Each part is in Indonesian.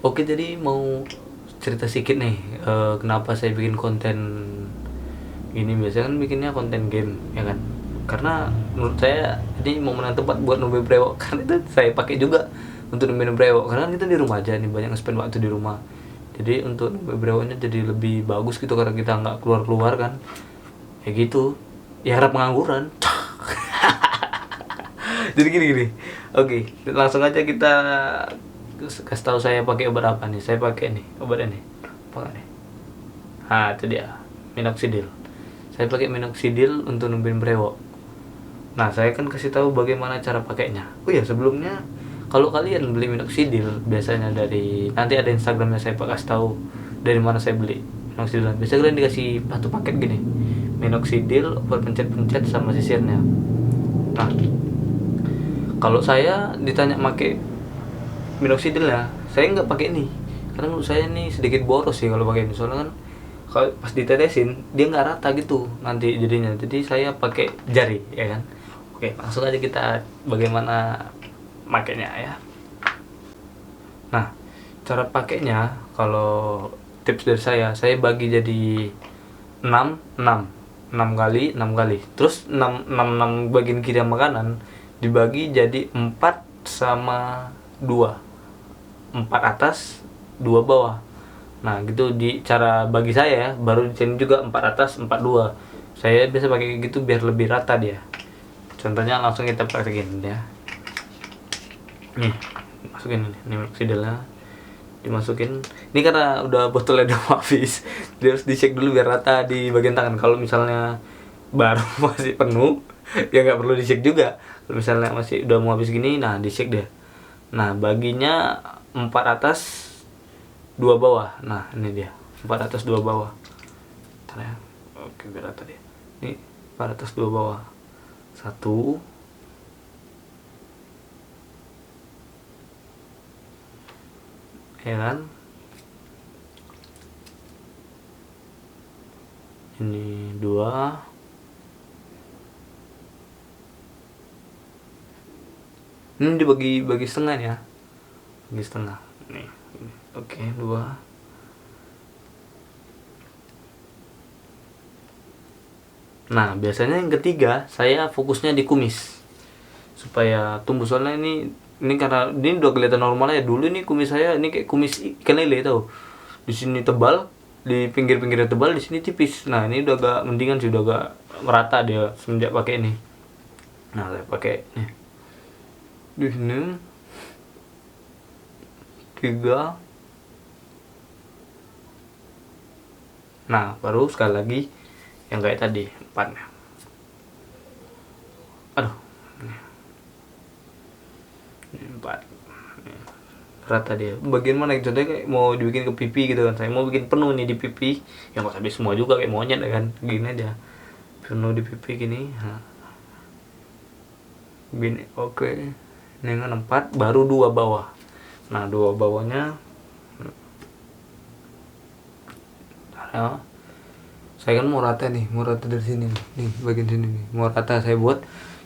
Oke, jadi mau cerita sedikit nih, kenapa saya bikin konten ini. Biasanya kan bikinnya konten game ya kan, karena menurut saya ini momen yang tepat buat nungguin brewok karena itu saya pakai juga untuk nungguin brewok, karena kan kita di rumah aja nih, banyak spend waktu di rumah. Jadi untuk nungguin brewoknya jadi lebih bagus gitu, karena kita nggak keluar-keluar kan, ya gitu, ya harap pengangguran. Jadi gini, oke, langsung aja kita kasih tahu saya pakai obat apa nih. Saya pakai nih obat ini, apa nih, itu dia, minoxidil. Saya pakai minoxidil untuk numbuhin brewok. Nah, saya kan kasih tahu bagaimana cara pakainya. Oh ya, sebelumnya kalau kalian beli minoxidil biasanya dari, nanti ada Instagramnya, saya kasih tahu dari mana saya beli minoxidil. Biasanya kalian dikasih satu paket gini, minoxidil, obat pencet-pencet sama sisirnya. Nah, kalau saya ditanya pakai minoxidil ya, saya nggak pakai ini karena menurut saya ini sedikit boros sih kalau pakai ini. Soalnya kan kalau pas ditetesin dia nggak rata gitu nanti jadinya, jadi saya pakai jari ya kan. Oke, langsung aja kita bagaimana makainya ya. Nah, cara pakainya, kalau tips dari saya bagi jadi 6 6 6 kali 6 kali, terus 6 6 6 bagian kiri sama kanan dibagi jadi 4 sama 2, 4 atas 2 bawah. Nah gitu di cara bagi saya ya, baru di sini juga 4 atas 4 2. Saya biasa pakai gitu biar lebih rata dia. Contohnya langsung kita praktekin ya. Nih, masukin ini minoxidilnya, dimasukin. Ini karena udah botolnya udah mau habis, dia harus dicek dulu biar rata di bagian tangan. Kalau misalnya baru masih penuh ya nggak perlu dicek juga. Kalau misalnya masih udah mau habis gini, nah dicek deh. Nah, baginya 4 atas 2 bawah. Nah, ini dia, 4 atas 2 bawah. Bentar ya. Oke, biar rata dia. Ini 4 atas 2 bawah. 1, ya kan? Ini 2. Ini dibagi setengah ya. Bagi setengah. Nih. Oke, 2. Nah, biasanya yang ketiga saya fokusnya di kumis supaya tumbuh. Soalnya ini karena ini udah kelihatan normal ya. Dulu ini kumis saya ini kayak kumis ikan lele tau. Di sini tebal, di pinggir-pinggirnya tebal, di sini tipis. Nah, ini udah agak mendingan sih, udah agak merata dia semenjak pakai ini. Nah, saya pakai nih. Di sini 3. Nah, baru sekali lagi yang kayak tadi 4. Aduh, ini 4. Rata dia. Bagian mana contohnya kayak mau dibikin ke pipi gitu kan. Saya mau bikin penuh nih di pipi. Ya nggak sampai semua juga kayak monyet ya kan. Gini aja. Penuh di pipi gini. Nah. Gini, oke. Ini kan 4, baru 2 bawah. Nah, 2 bawahnya ya. Saya kan mau rata nih, mau rata dari sini nih. Nih, bagian sini nih. Mau rata saya buat.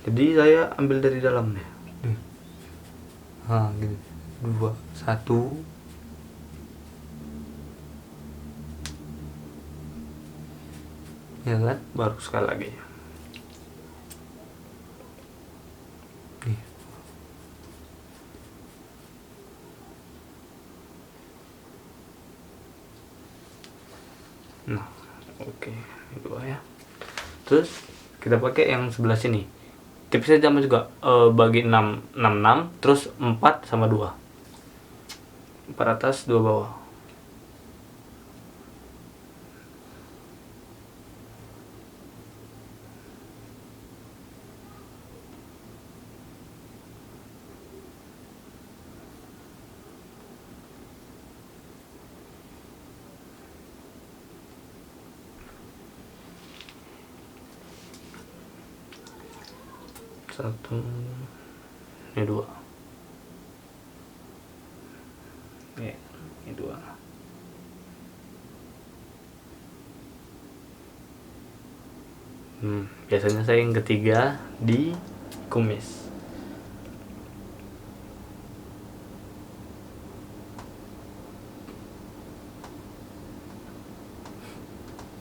Jadi saya ambil dari dalam nih. Nih. Nah, gini. 2, 1. Ya kan? Baru sekali lagi. Nih. Nah, oke. 2 ya. Terus kita pakai yang sebelah sini. Tipsnya sama juga, bagi 6 6 6, terus 4 sama 2. 4 atas 2 bawah. Satu, ini 2. Ini 2. Biasanya saya yang ketiga di kumis.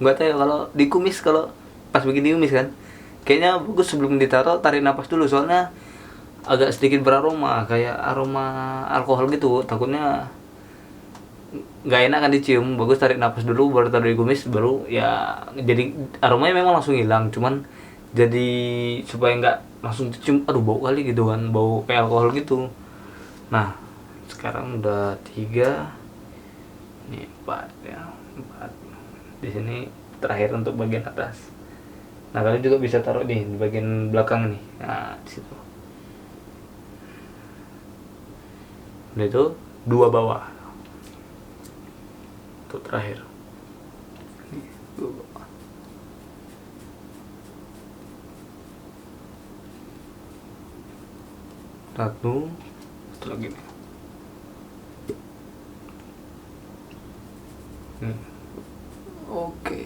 Nggak tahu ya kalau di kumis, kalau pas bikin di kumis kan kayaknya bagus sebelum ditaruh tarik napas dulu, soalnya agak sedikit beraroma kayak aroma alkohol gitu, takutnya nggak enak kan dicium. Bagus tarik napas dulu baru taruh di kumis, baru ya jadi aromanya memang langsung hilang, cuman jadi supaya nggak langsung dicium, aduh bau kali gitu kan, bau kayak alkohol gitu. Nah sekarang udah 3, ini 4 ya, 4 di sini terakhir untuk bagian atas. Nah kalian juga bisa taruh di bagian belakang nih, nah di situ. Nah itu 2 bawah untuk terakhir. Nih, 2 bawah. Satu lagi nih. Oke.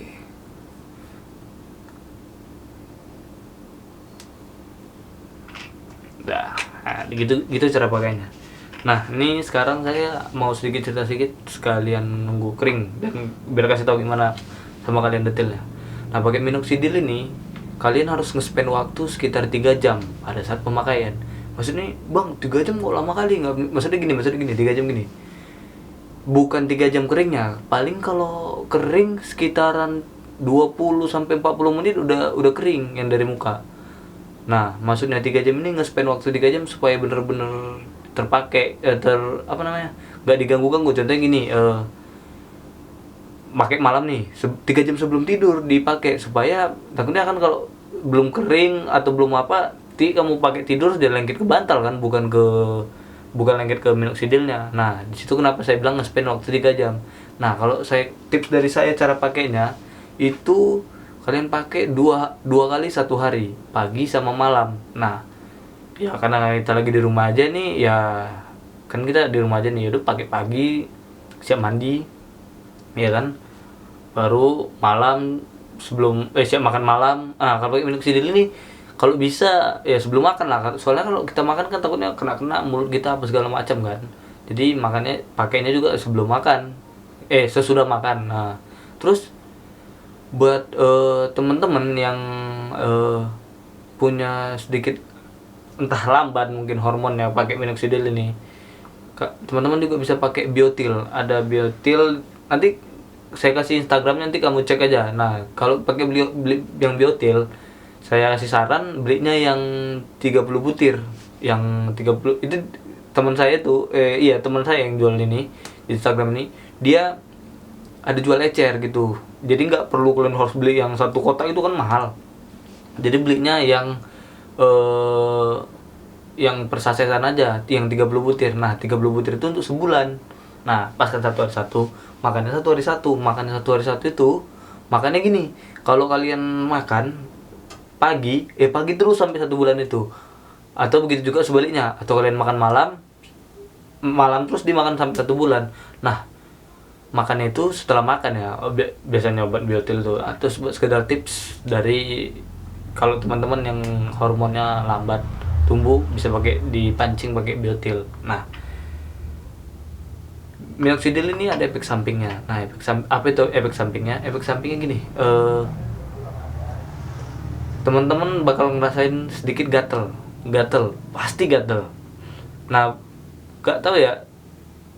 Nah, gitu cara pakainya. Nah, ini sekarang saya mau sedikit cerita sedikit sekalian nunggu kering dan biar kasih tahu gimana sama kalian detailnya. Nah, pakai minoxidil ini kalian harus nge-spend waktu sekitar 3 jam pada saat pemakaian. Maksudnya, Bang, 3 jam kok lama kali? Nggak, maksudnya gini, 3 jam gini. Bukan 3 jam keringnya, paling kalau kering sekitaran 20 sampai 40 menit udah kering yang dari muka. Nah, maksudnya 3 jam ini nge-spend waktu 3 jam supaya bener-bener terpakai, apa namanya, nggak diganggu-ganggu. Contohnya gini, pakai malam nih, 3 jam sebelum tidur dipakai, supaya takutnya kan kalau belum kering atau belum apa, kamu pakai tidur dia lengket ke bantal kan, bukan lengket ke minoxidilnya. Nah, di situ kenapa saya bilang nge-spend waktu 3 jam. Nah, kalau tips dari saya cara pakainya itu kalian pakai dua kali 1 hari, pagi sama malam. Nah, ya karena kita lagi di rumah aja nih, ya kan kita di rumah aja nih, udah pakai pagi siap mandi, ya kan, baru malam siap makan malam. Kalau pakai minoxidil ini kalau bisa ya sebelum makan lah, soalnya kalau kita makan kan takutnya kena mulut kita apa segala macam kan. Jadi makanya pakainya juga sebelum makan, sesudah makan. Nah terus buat teman-teman yang punya sedikit entah lambat mungkin hormonnya pakai minoxidil ini, teman-teman juga bisa pakai biotil. Ada biotil, nanti saya kasih Instagramnya, nanti kamu cek aja. Nah kalau pakai yang biotil, saya kasih saran belinya yang 30 butir. Yang 30 itu teman saya tuh, iya teman saya yang jual ini di Instagram ini, dia ada jual ecer gitu. Jadi nggak perlu kalian harus beli yang 1 kotak, itu kan mahal. Jadi belinya yang per sasetan aja, yang 30 butir. Nah 30 butir itu untuk sebulan. Nah pas kan 1 hari 1, makannya 1 hari 1 itu makannya gini. Kalau kalian makan pagi terus sampai 1 bulan itu, atau begitu juga sebaliknya, atau kalian makan malam terus dimakan sampai 1 bulan. Nah makannya itu setelah makan ya, biasanya obat biotil tuh. Atau sekedar tips dari kalau teman-teman yang hormonnya lambat tumbuh, bisa dipancing pakai biotil. Nah minoxidil ini ada efek sampingnya. Nah apa itu efek sampingnya? Efek sampingnya gini, teman-teman bakal ngerasain sedikit gatel, pasti gatel. Nah gak tahu ya,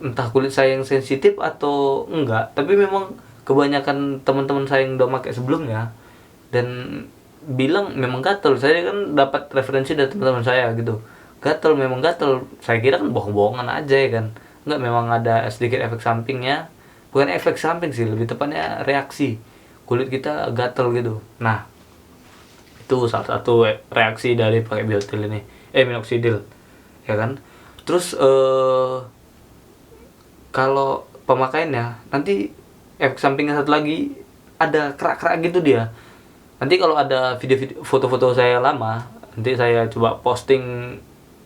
entah kulit saya yang sensitif atau enggak, tapi memang kebanyakan teman-teman saya yang udah pakai sebelumnya dan bilang memang gatel. Saya kan dapat referensi dari teman-teman saya gitu, memang gatel. Saya kira kan bohong-bohongan aja ya kan, enggak, memang ada sedikit efek sampingnya. Bukan efek samping sih, lebih tepatnya reaksi kulit kita gatel gitu. Nah itu salah satu reaksi dari pakai biotil ini, minoxidil, ya kan. Terus kalau pemakaiannya nanti efek sampingnya satu lagi, ada kerak-kerak gitu dia. Nanti kalau ada video foto-foto saya lama, nanti saya coba posting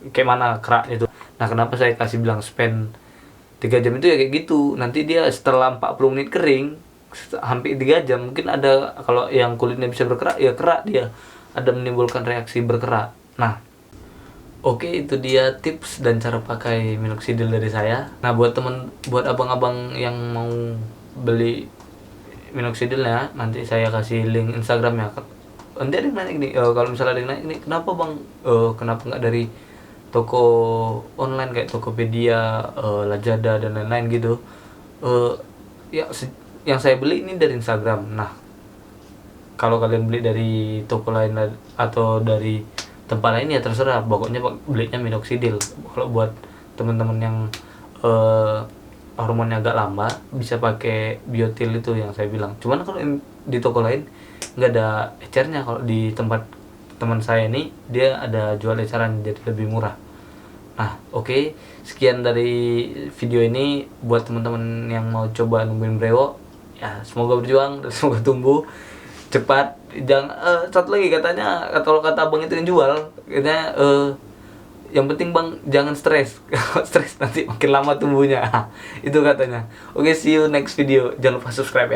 kayak mana kerak itu. Nah kenapa saya kasih bilang spend 3 jam itu ya kayak gitu. Nanti dia setelah 40 menit kering, hampir 3 jam mungkin ada, kalau yang kulitnya bisa berkerak ya kerak dia, ada menimbulkan reaksi berkerak. Nah oke, itu dia tips dan cara pakai minoxidil dari saya. Nah buat abang-abang yang mau beli minoxidilnya nanti saya kasih link Instagramnya. Nanti ada yang nanya gini, kalau misalnya ada yang nanya ini kenapa bang, kenapa nggak dari toko online kayak Tokopedia, Lazada dan lain-lain gitu. Ya yang saya beli ini dari Instagram. Nah, kalau kalian beli dari toko lain atau dari tempat lain ya terserah, pokoknya belinya minoxidil. Kalau buat teman-teman yang hormonnya agak lama bisa pakai biotil itu yang saya bilang. Cuman kalau di toko lain nggak ada ecernya. Kalau di tempat teman saya ini dia ada jual eceran jadi lebih murah. Nah, oke. Sekian dari video ini buat teman-teman yang mau coba nemuin Brewo. Ya, semoga berjuang dan semoga tumbuh cepat. Jangan satu lagi katanya, kalau kata abang itu yang jual, katanya yang penting bang jangan stres. Kalau stres nanti makin lama tumbuhnya. Itu katanya. Oke, see you next video. Jangan lupa subscribe ya.